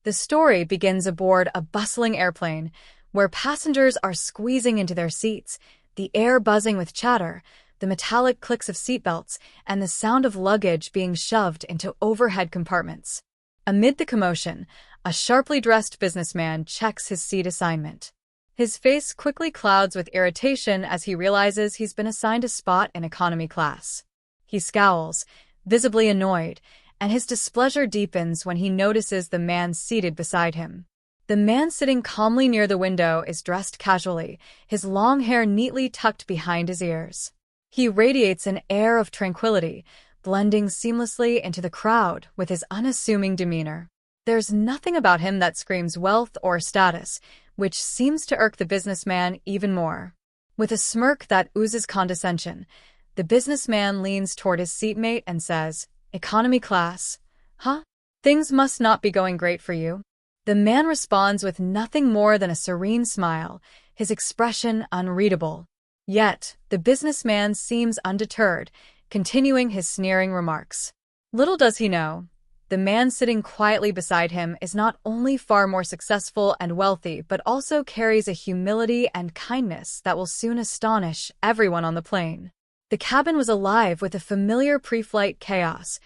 The story begins aboard a bustling airplane, where passengers are squeezing into their seats, the air buzzing with chatter, the metallic clicks of seatbelts, and the sound of luggage being shoved into overhead compartments. Amid the commotion, a sharply dressed businessman checks his seat assignment. His face quickly clouds with irritation as he realizes he's been assigned a spot in economy class. He scowls, visibly annoyed, and his displeasure deepens when he notices the man seated beside him. The man sitting calmly near the window is dressed casually, his long hair neatly tucked behind his ears. He radiates an air of tranquility, blending seamlessly into the crowd with his unassuming demeanor. There's nothing about him that screams wealth or status, which seems to irk the businessman even more. With a smirk that oozes condescension, the businessman leans toward his seatmate and says, "Economy class? Huh? Things must not be going great for you." The man responds with nothing more than a serene smile, his expression unreadable. Yet, the businessman seems undeterred, continuing his sneering remarks. Little does he know, the man sitting quietly beside him is not only far more successful and wealthy but also carries a humility and kindness that will soon astonish everyone on the plane. The cabin was alive with a familiar pre-flight chaos,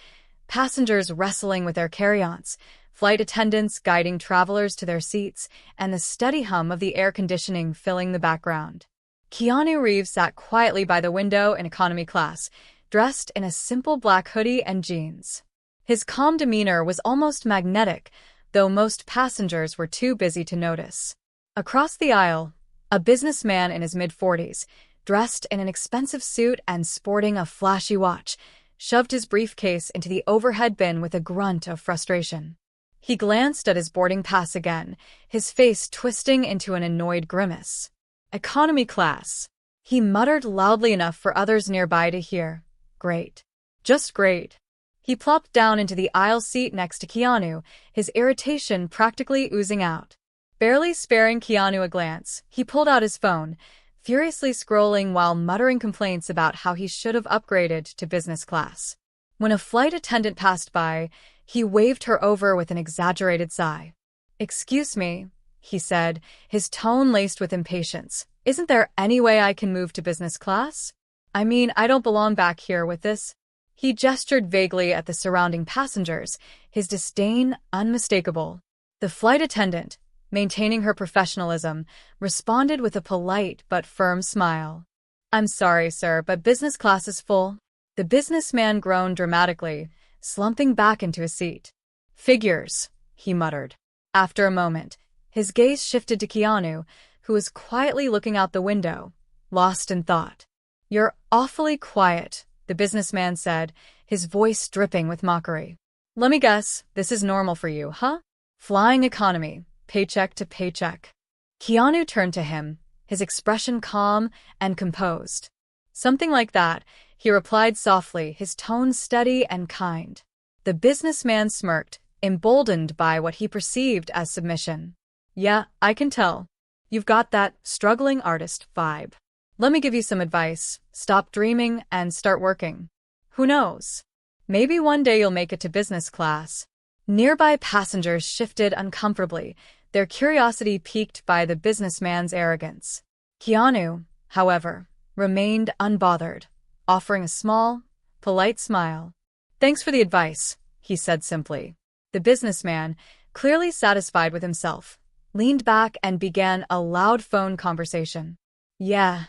passengers wrestling with their carry-ons, flight attendants guiding travelers to their seats, and the steady hum of the air conditioning filling the background. Keanu Reeves sat quietly by the window in economy class, dressed in a simple black hoodie and jeans. His calm demeanor was almost magnetic, though most passengers were too busy to notice. Across the aisle, a businessman in his mid-40s, dressed in an expensive suit and sporting a flashy watch, shoved his briefcase into the overhead bin with a grunt of frustration. He glanced at his boarding pass again, his face twisting into an annoyed grimace. "Economy class," he muttered loudly enough for others nearby to hear. "Great. Just great." He plopped down into the aisle seat next to Keanu, his irritation practically oozing out. Barely sparing Keanu a glance, he pulled out his phone, furiously scrolling while muttering complaints about how he should have upgraded to business class. When a flight attendant passed by, he waved her over with an exaggerated sigh. "Excuse me," he said, his tone laced with impatience. "Isn't there any way I can move to business class? I mean, I don't belong back here with this." He gestured vaguely at the surrounding passengers, his disdain unmistakable. The flight attendant, maintaining her professionalism, responded with a polite but firm smile. "I'm sorry, sir, but business class is full." The businessman groaned dramatically, slumping back into his seat. "Figures," he muttered. After a moment, his gaze shifted to Keanu, who was quietly looking out the window, lost in thought. "You're awfully quiet," the businessman said, his voice dripping with mockery. "Let me guess, this is normal for you, huh? Flying economy, paycheck to paycheck." Keanu turned to him, his expression calm and composed. "Something like that," he replied softly, his tone steady and kind. The businessman smirked, emboldened by what he perceived as submission. "Yeah, I can tell. You've got that struggling artist vibe. Let me give you some advice. Stop dreaming and start working. Who knows? Maybe one day you'll make it to business class." Nearby passengers shifted uncomfortably, their curiosity piqued by the businessman's arrogance. Keanu, however, remained unbothered, offering a small, polite smile. "Thanks for the advice," he said simply. The businessman, clearly satisfied with himself, leaned back and began a loud phone conversation. "Yeah,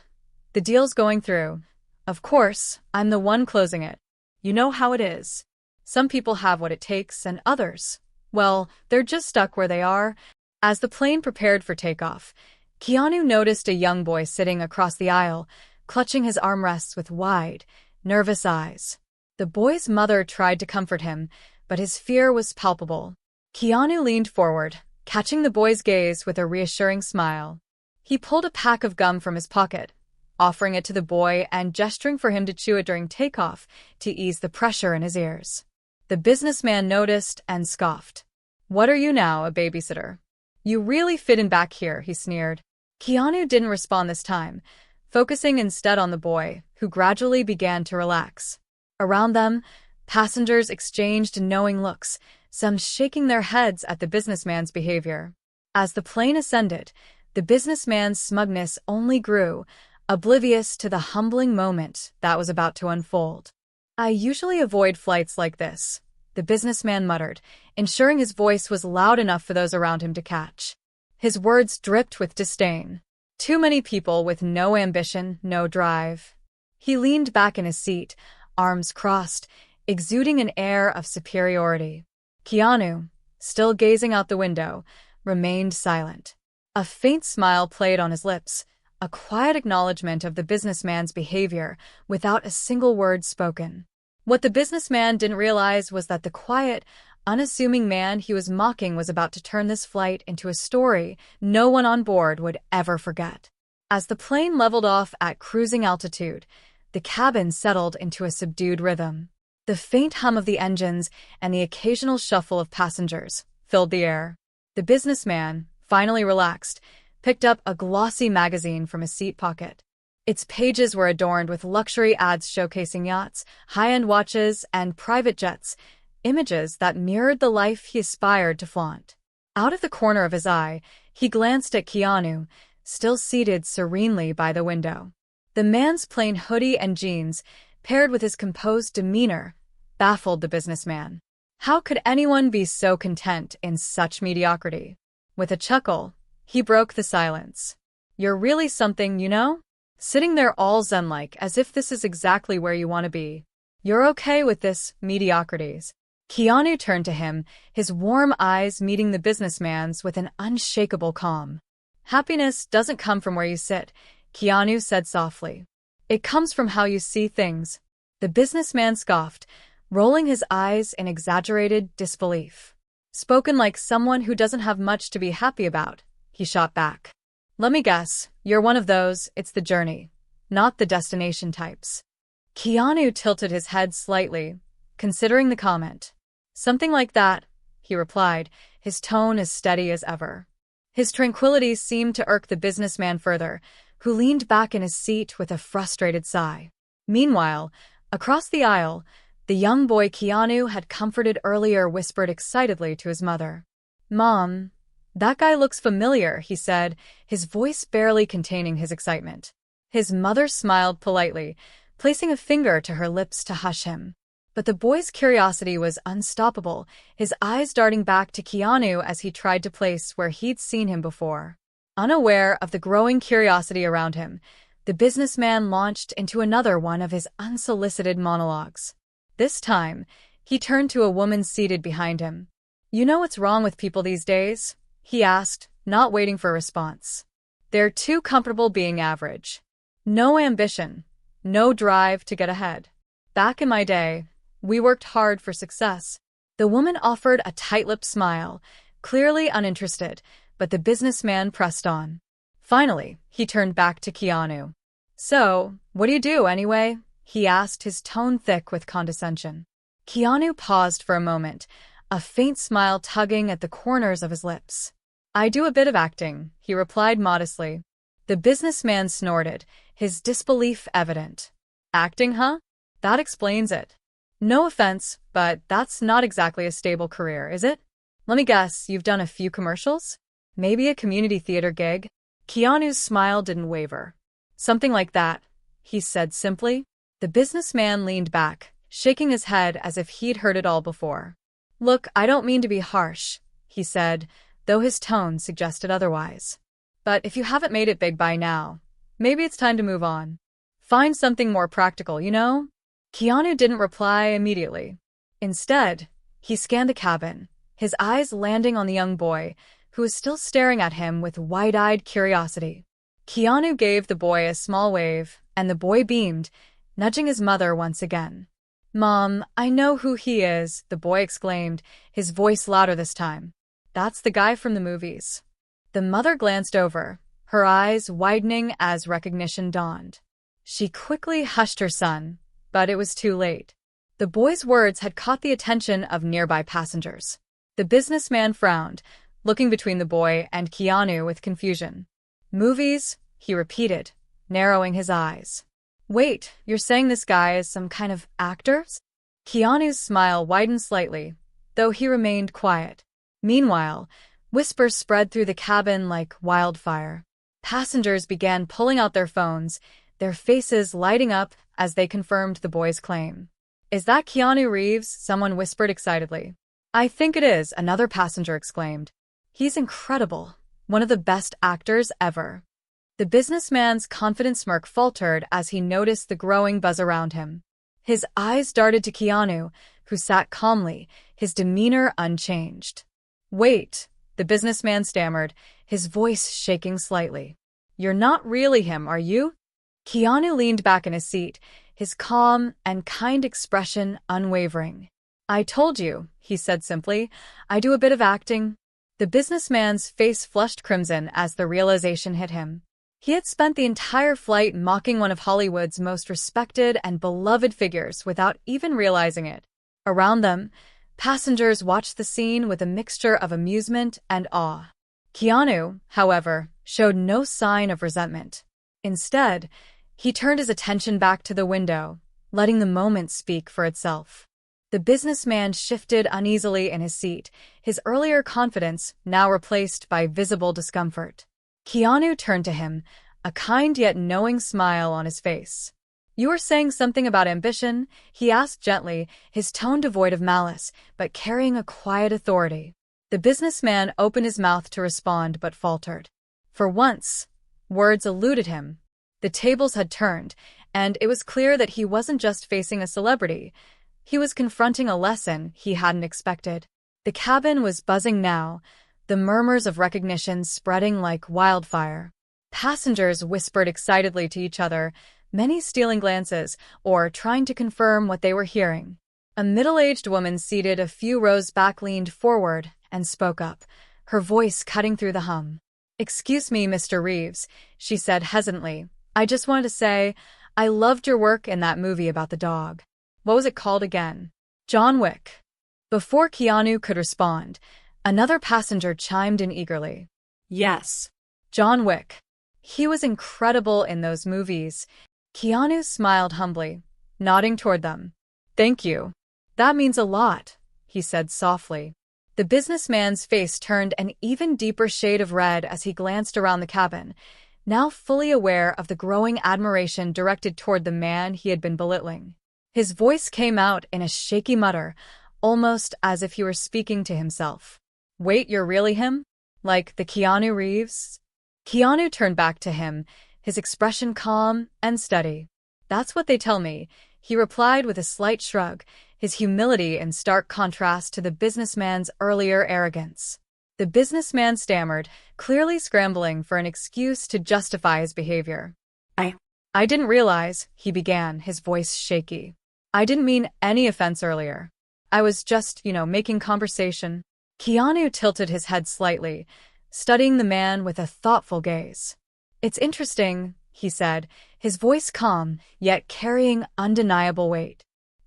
the deal's going through. Of course, I'm the one closing it. You know how it is. Some people have what it takes and others, well, they're just stuck where they are." As the plane prepared for takeoff, Keanu noticed a young boy sitting across the aisle, clutching his armrests with wide, nervous eyes. The boy's mother tried to comfort him, but his fear was palpable. Keanu leaned forward, catching the boy's gaze with a reassuring smile. He pulled a pack of gum from his pocket, offering it to the boy and gesturing for him to chew it during takeoff to ease the pressure in his ears. The businessman noticed and scoffed. "What are you now, a babysitter? You really fit in back here," he sneered. Keanu didn't respond this time, focusing instead on the boy, who gradually began to relax. Around them, passengers exchanged knowing looks, some shaking their heads at the businessman's behavior. As the plane ascended, the businessman's smugness only grew, oblivious to the humbling moment that was about to unfold. "I usually avoid flights like this," the businessman muttered, ensuring his voice was loud enough for those around him to catch. His words dripped with disdain. Too many people with no ambition, no drive. He leaned back in his seat, arms crossed, exuding an air of superiority. Keanu, still gazing out the window, remained silent. A faint smile played on his lips, a quiet acknowledgement of the businessman's behavior without a single word spoken. What the businessman didn't realize was that the quiet, unassuming man he was mocking was about to turn this flight into a story no one on board would ever forget. As the plane leveled off at cruising altitude, the cabin settled into a subdued rhythm. The faint hum of the engines and the occasional shuffle of passengers filled the air. The businessman, finally relaxed, picked up a glossy magazine from his seat pocket. Its pages were adorned with luxury ads showcasing yachts, high-end watches, and private jets, images that mirrored the life he aspired to flaunt. Out of the corner of his eye, he glanced at Keanu, still seated serenely by the window. The man's plain hoodie and jeans, paired with his composed demeanor, baffled the businessman. How could anyone be so content in such mediocrity? With a chuckle, he broke the silence. "You're really something, you know? Sitting there all zen-like, as if this is exactly where you want to be. You're okay with this, mediocrities." Keanu turned to him, his warm eyes meeting the businessman's with an unshakable calm. "Happiness doesn't come from where you sit," Keanu said softly. "It comes from how you see things." The businessman scoffed, rolling his eyes in exaggerated disbelief. "Spoken like someone who doesn't have much to be happy about," he shot back. "Let me guess, you're one of those, it's the journey, not the destination types." Keanu tilted his head slightly, considering the comment. "Something like that," he replied, his tone as steady as ever. His tranquility seemed to irk the businessman further, who leaned back in his seat with a frustrated sigh. Meanwhile, across the aisle, the young boy Keanu had comforted earlier whispered excitedly to his mother. "Mom, that guy looks familiar," he said, his voice barely containing his excitement. His mother smiled politely, placing a finger to her lips to hush him. But the boy's curiosity was unstoppable, his eyes darting back to Keanu as he tried to place where he'd seen him before. Unaware of the growing curiosity around him, the businessman launched into another one of his unsolicited monologues. This time, he turned to a woman seated behind him. "You know what's wrong with people these days?" he asked, not waiting for a response. "They're too comfortable being average. No ambition, no drive to get ahead. Back in my day, we worked hard for success." The woman offered a tight-lipped smile, clearly uninterested, but the businessman pressed on. Finally, he turned back to Keanu. "So, what do you do, anyway?" he asked, his tone thick with condescension. Keanu paused for a moment, a faint smile tugging at the corners of his lips. "I do a bit of acting," he replied modestly. The businessman snorted, his disbelief evident. "Acting, huh? That explains it. No offense, but that's not exactly a stable career, is it? Let me guess, you've done a few commercials? Maybe a community theater gig?" Keanu's smile didn't waver. "Something like that," he said simply. The businessman leaned back, shaking his head as if he'd heard it all before. "Look, I don't mean to be harsh," he said, though his tone suggested otherwise. "But if you haven't made it big by now, maybe it's time to move on. Find something more practical, you know?" Keanu didn't reply immediately. Instead, he scanned the cabin, his eyes landing on the young boy, who was still staring at him with wide-eyed curiosity. Keanu gave the boy a small wave, and the boy beamed, nudging his mother once again. "Mom, I know who he is," the boy exclaimed, his voice louder this time. "That's the guy from the movies." The mother glanced over, her eyes widening as recognition dawned. She quickly hushed her son, but it was too late. The boy's words had caught the attention of nearby passengers. The businessman frowned, looking between the boy and Keanu with confusion. "Movies?" he repeated, narrowing his eyes. "Wait, you're saying this guy is some kind of actor?" Keanu's smile widened slightly, though he remained quiet. Meanwhile, whispers spread through the cabin like wildfire. Passengers began pulling out their phones, their faces lighting up as they confirmed the boy's claim. "Is that Keanu Reeves?" someone whispered excitedly. "I think it is," another passenger exclaimed. "He's incredible. One of the best actors ever." The businessman's confident smirk faltered as he noticed the growing buzz around him. His eyes darted to Keanu, who sat calmly, his demeanor unchanged. "Wait," the businessman stammered, his voice shaking slightly. "You're not really him, are you?" Keanu leaned back in his seat, his calm and kind expression unwavering. "I told you," he said simply. "I do a bit of acting." The businessman's face flushed crimson as the realization hit him. He had spent the entire flight mocking one of Hollywood's most respected and beloved figures without even realizing it. Around them, passengers watched the scene with a mixture of amusement and awe. Keanu, however, showed no sign of resentment. Instead, he turned his attention back to the window, letting the moment speak for itself. The businessman shifted uneasily in his seat, his earlier confidence now replaced by visible discomfort. Keanu turned to him, a kind yet knowing smile on his face. "You were saying something about ambition?" he asked gently, his tone devoid of malice, but carrying a quiet authority. The businessman opened his mouth to respond but faltered. For once, words eluded him. The tables had turned, and it was clear that he wasn't just facing a celebrity. He was confronting a lesson he hadn't expected. The cabin was buzzing now, the murmurs of recognition spreading like wildfire. Passengers whispered excitedly to each other, many stealing glances or trying to confirm what they were hearing. A middle-aged woman seated a few rows back leaned forward and spoke up, her voice cutting through the hum. "Excuse me, Mr. Reeves," she said hesitantly. "I just wanted to say, I loved your work in that movie about the dog. What was it called again?" "John Wick." Before Keanu could respond, another passenger chimed in eagerly. "Yes, John Wick. He was incredible in those movies." Keanu smiled humbly, nodding toward them. "Thank you. That means a lot," he said softly. The businessman's face turned an even deeper shade of red as he glanced around the cabin, now fully aware of the growing admiration directed toward the man he had been belittling. His voice came out in a shaky mutter, almost as if he were speaking to himself. "Wait, you're really him? Like the Keanu Reeves?" Keanu turned back to him, his expression calm and steady. "That's what they tell me," he replied with a slight shrug, his humility in stark contrast to the businessman's earlier arrogance. The businessman stammered, clearly scrambling for an excuse to justify his behavior. I didn't realize," he began, his voice shaky. "I didn't mean any offense earlier. I was just, making conversation." Keanu tilted his head slightly, studying the man with a thoughtful gaze. "It's interesting," he said, his voice calm, yet carrying undeniable weight.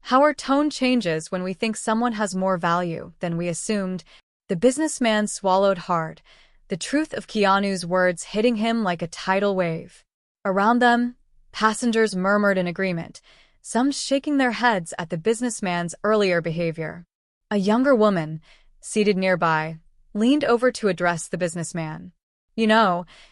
"How our tone changes when we think someone has more value than we assumed." The businessman swallowed hard, the truth of Keanu's words hitting him like a tidal wave. Around them, passengers murmured in agreement, some shaking their heads at the businessman's earlier behavior. A younger woman, seated nearby, leaned over to address the businessman.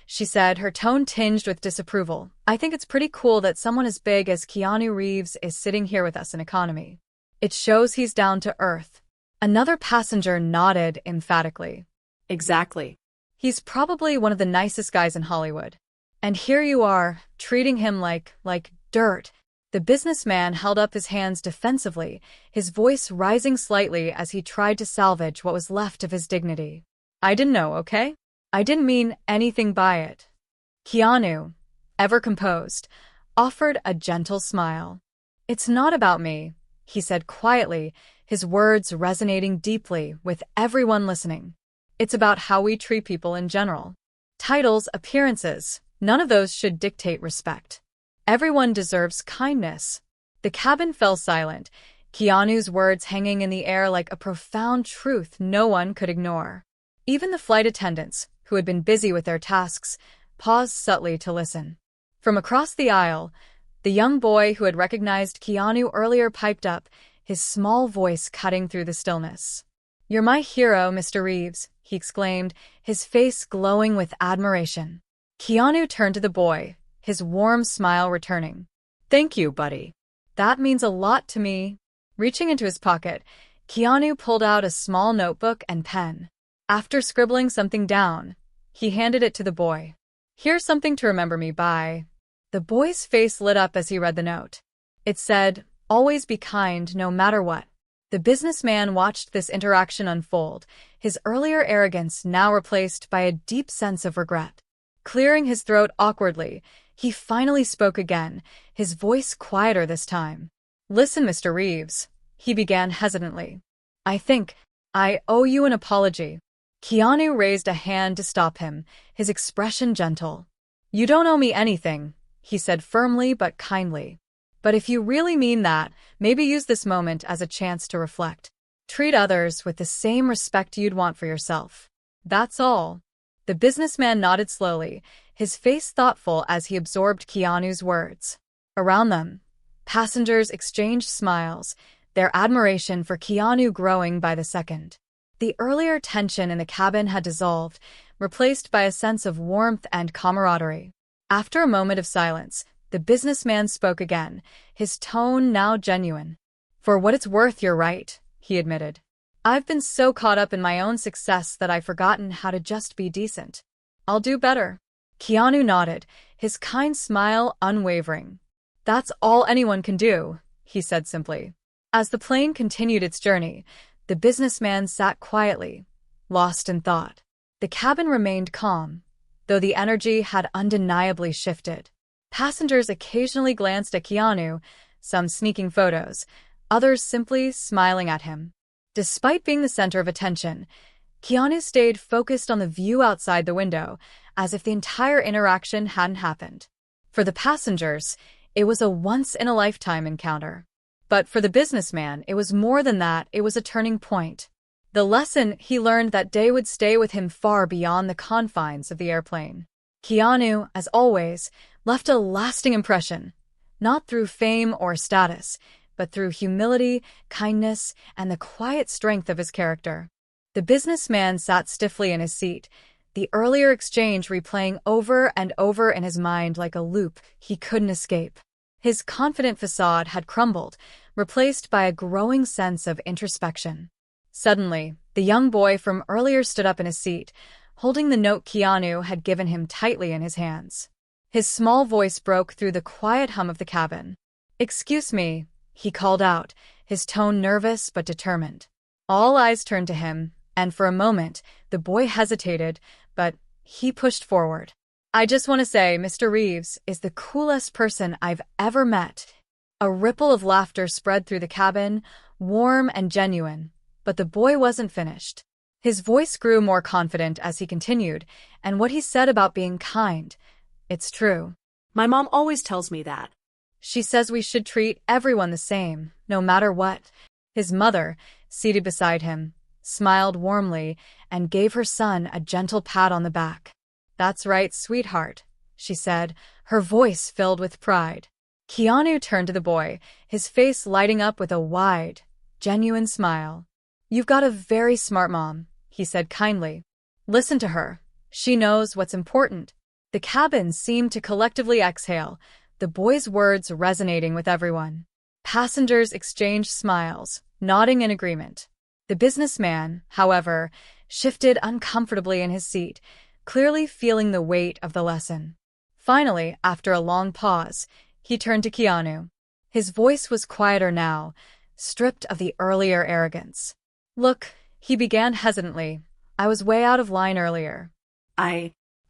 She said, her tone tinged with disapproval. "I think it's pretty cool that someone as big as Keanu Reeves is sitting here with us in economy. It shows he's down to earth." Another passenger nodded emphatically. "Exactly. He's probably one of the nicest guys in Hollywood. And here you are, treating him like dirt." The businessman held up his hands defensively, his voice rising slightly as he tried to salvage what was left of his dignity. "I didn't know, okay? I didn't mean anything by it." Keanu, ever composed, offered a gentle smile. "It's not about me," he said quietly, his words resonating deeply with everyone listening. "It's about how we treat people in general. Titles, appearances, none of those should dictate respect. Everyone deserves kindness." The cabin fell silent, Keanu's words hanging in the air like a profound truth no one could ignore. Even the flight attendants, who had been busy with their tasks, paused subtly to listen. From across the aisle, the young boy who had recognized Keanu earlier piped up, his small voice cutting through the stillness. "You're my hero, Mr. Reeves," he exclaimed, his face glowing with admiration. Keanu turned to the boy, his warm smile returning. "Thank you, buddy. That means a lot to me." Reaching into his pocket, Keanu pulled out a small notebook and pen. After scribbling something down, he handed it to the boy. "Here's something to remember me by." The boy's face lit up as he read the note. It said, "Always be kind, no matter what." The businessman watched this interaction unfold, his earlier arrogance now replaced by a deep sense of regret. Clearing his throat awkwardly, he finally spoke again, his voice quieter this time. "Listen, Mr. Reeves," he began hesitantly. "I think I owe you an apology." Keanu raised a hand to stop him, his expression gentle. "You don't owe me anything," he said firmly but kindly. "But if you really mean that, maybe use this moment as a chance to reflect. Treat others with the same respect you'd want for yourself. That's all." The businessman nodded slowly, his face thoughtful as he absorbed Keanu's words. Around them, passengers exchanged smiles, their admiration for Keanu growing by the second. The earlier tension in the cabin had dissolved, replaced by a sense of warmth and camaraderie. After a moment of silence, the businessman spoke again, his tone now genuine. "For what it's worth, you're right," he admitted. "I've been so caught up in my own success that I've forgotten how to just be decent. I'll do better." Keanu nodded, his kind smile unwavering. "That's all anyone can do," he said simply. As the plane continued its journey, the businessman sat quietly, lost in thought. The cabin remained calm, though the energy had undeniably shifted. Passengers occasionally glanced at Keanu, some sneaking photos, others simply smiling at him. Despite being the center of attention, Keanu stayed focused on the view outside the window, as if the entire interaction hadn't happened. For the passengers, it was a once-in-a-lifetime encounter. But for the businessman, it was more than that, it was a turning point. The lesson he learned that day would stay with him far beyond the confines of the airplane. Keanu, as always, left a lasting impression, not through fame or status, but through humility, kindness, and the quiet strength of his character. The businessman sat stiffly in his seat, the earlier exchange replaying over and over in his mind like a loop he couldn't escape. His confident facade had crumbled, replaced by a growing sense of introspection. Suddenly, the young boy from earlier stood up in his seat, holding the note Keanu had given him tightly in his hands. His small voice broke through the quiet hum of the cabin. "Excuse me," he called out, his tone nervous but determined. All eyes turned to him, and for a moment, the boy hesitated, but he pushed forward. "I just want to say Mr. Reeves is the coolest person I've ever met." A ripple of laughter spread through the cabin, warm and genuine, but the boy wasn't finished. His voice grew more confident as he continued, and what he said about being kind, it's true. My mom always tells me that. She says we should treat everyone the same, no matter what. His mother, seated beside him, smiled warmly and gave her son a gentle pat on the back. "That's right, sweetheart," she said, her voice filled with pride. Keanu turned to the boy, his face lighting up with a wide, genuine smile. "You've got a very smart mom," he said kindly. "Listen to her. She knows what's important." The cabin seemed to collectively exhale, the boy's words resonating with everyone. Passengers exchanged smiles, nodding in agreement. The businessman, however, shifted uncomfortably in his seat, clearly feeling the weight of the lesson. Finally, after a long pause, he turned to Keanu. His voice was quieter now, stripped of the earlier arrogance. "Look," he began hesitantly, "I was way out of line earlier.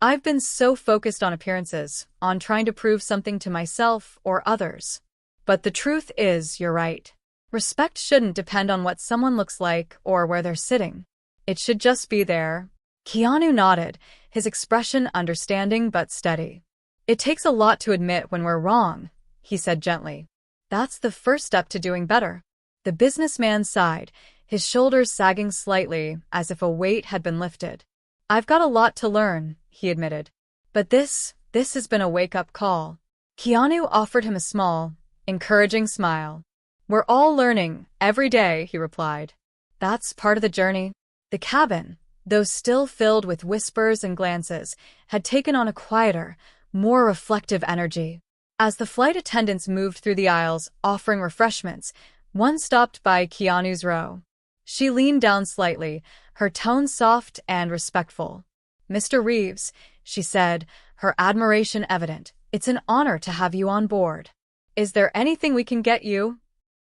I've been so focused on appearances, on trying to prove something to myself or others. But the truth is, you're right. Respect shouldn't depend on what someone looks like or where they're sitting. It should just be there." Keanu nodded, his expression understanding but steady. "It takes a lot to admit when we're wrong," he said gently. "That's the first step to doing better." The businessman sighed, his shoulders sagging slightly as if a weight had been lifted. "I've got a lot to learn," he admitted. "But this has been a wake-up call." Keanu offered him a small, encouraging smile. "We're all learning, every day," he replied. That's part of the journey. The cabin, though still filled with whispers and glances, had taken on a quieter, more reflective energy. As the flight attendants moved through the aisles, offering refreshments, one stopped by Keanu's row. She leaned down slightly, her tone soft and respectful. "Mr. Reeves," she said, her admiration evident, "it's an honor to have you on board. Is there anything we can get you?"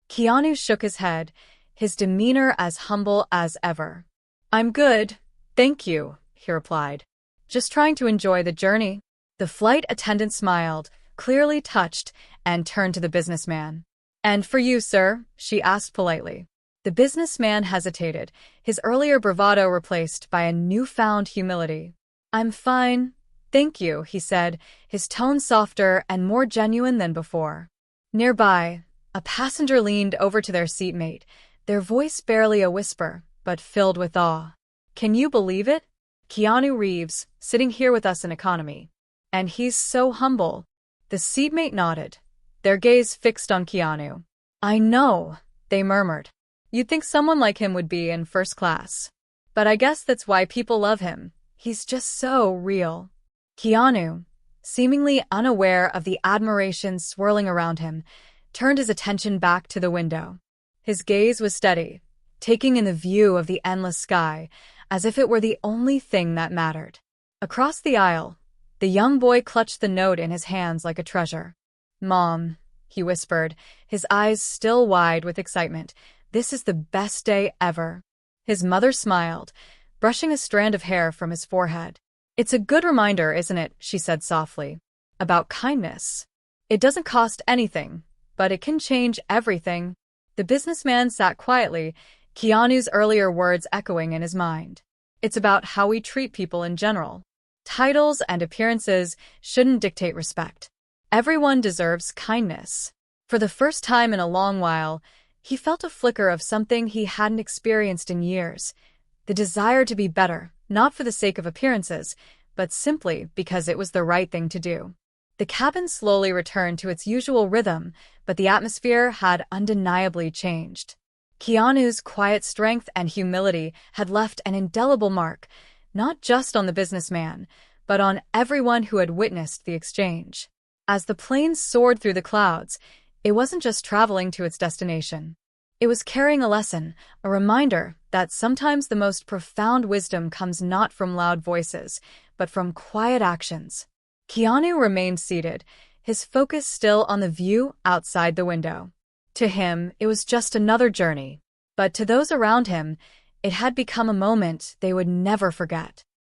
Keanu shook his head, his demeanor as humble as ever. "I'm good, thank you," he replied. "Just trying to enjoy the journey." The flight attendant smiled, clearly touched, and turned to the businessman. "And for you, sir?" she asked politely. The businessman hesitated, his earlier bravado replaced by a newfound humility. "I'm fine, thank you," he said, his tone softer and more genuine than before. Nearby, a passenger leaned over to their seatmate, their voice barely a whisper, but filled with awe. "Can you believe it? Keanu Reeves, sitting here with us in economy. And he's so humble." The seatmate nodded, their gaze fixed on Keanu. "I know," they murmured. "You'd think someone like him would be in first class. But I guess that's why people love him. He's just so real." Keanu, seemingly unaware of the admiration swirling around him, turned his attention back to the window. His gaze was steady, taking in the view of the endless sky, as if it were the only thing that mattered. Across the aisle, the young boy clutched the note in his hands like a treasure. "Mom," he whispered, his eyes still wide with excitement, "this is the best day ever." His mother smiled, brushing a strand of hair from his forehead. "It's a good reminder, isn't it?" she said softly. "About kindness. It doesn't cost anything, but it can change everything." The businessman sat quietly, Keanu's earlier words echoing in his mind. "It's about how we treat people in general. Titles and appearances shouldn't dictate respect. Everyone deserves kindness." For the first time in a long while, he felt a flicker of something he hadn't experienced in years, the desire to be better, not for the sake of appearances, but simply because it was the right thing to do. The cabin slowly returned to its usual rhythm, but the atmosphere had undeniably changed. Keanu's quiet strength and humility had left an indelible mark, not just on the businessman, but on everyone who had witnessed the exchange. As the plane soared through the clouds, it wasn't just traveling to its destination. It was carrying a lesson, a reminder that sometimes the most profound wisdom comes not from loud voices, but from quiet actions. Keanu remained seated, his focus still on the view outside the window. To him, it was just another journey, but to those around him, it had become a moment they would never forget.